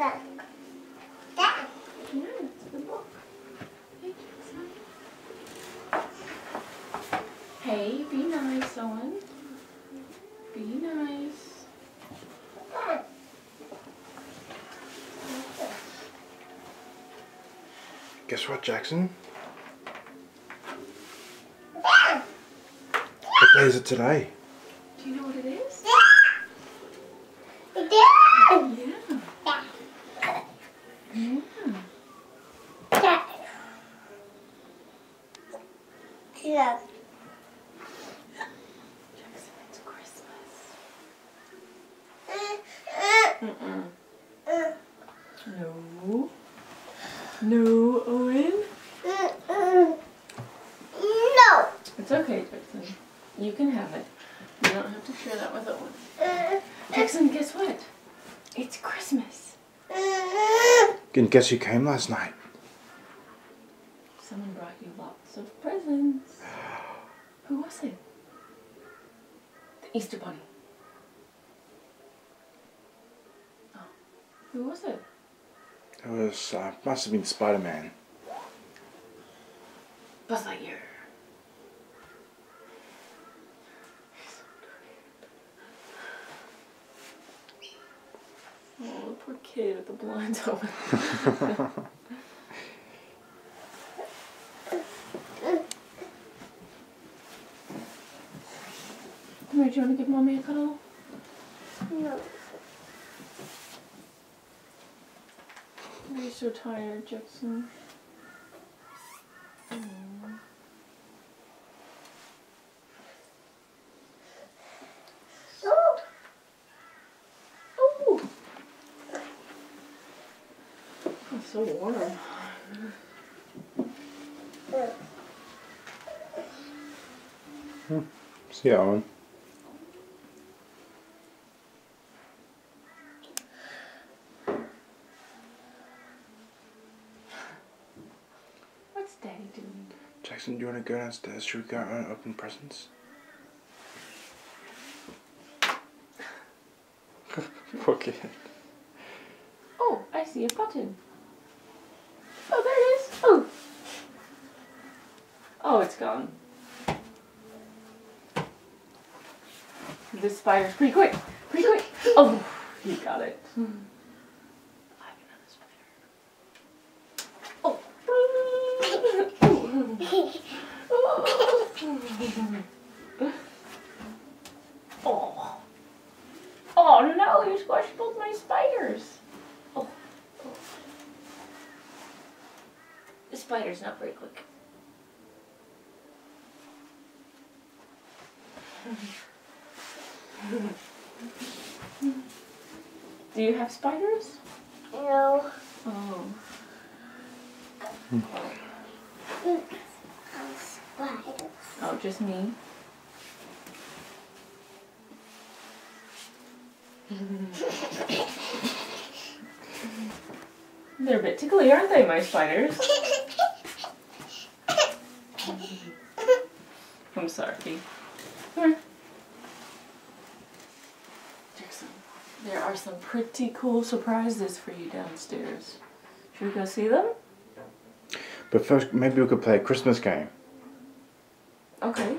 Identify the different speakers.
Speaker 1: Yeah, it's a good book. Hey, be nice, Owen. Be nice.
Speaker 2: Guess what, Jackson? What day is it today?
Speaker 1: Do you know what it is?
Speaker 2: Hmm.
Speaker 1: Yeah.
Speaker 3: Yeah.
Speaker 1: Jackson, it's Christmas. No. No, Owen.
Speaker 3: No.
Speaker 1: It's okay, Jackson. You can have it. You don't have to share that with Owen. Jackson, guess what? It's Christmas.
Speaker 2: And guess who came last night?
Speaker 1: Someone brought you lots of presents. Who was it? The Easter Bunny. Oh, who was it?
Speaker 2: It was, must have been Spider-Man.
Speaker 1: Buzz Lightyear. Oh, the poor kid with the blinds open. Come here, do you want to give Mommy a cuddle?
Speaker 3: No.
Speaker 1: Are you so tired, Jackson? Oh! It's so warm.
Speaker 2: See you, Owen.
Speaker 1: What's Daddy doing?
Speaker 2: Jackson, do you want to go downstairs? Should we go out and open presents? Poor kid.
Speaker 1: Oh, I see a button. Oh, there it is. Oh. Oh, it's gone. This spider's pretty quick. Pretty quick. Oh, you got it. I have another spider. Oh. Oh no, you squashed both my spiders. Oh. The spider's not very quick. Do you have spiders?
Speaker 3: No.
Speaker 1: Oh.
Speaker 3: Spiders.
Speaker 1: Oh, just me? They're a bit tickly, aren't they, my spiders? I'm sorry. Come here. Jackson, there are some pretty cool surprises for you downstairs. Should we go see them?
Speaker 2: But first, maybe we could play a Christmas game.
Speaker 1: Okay.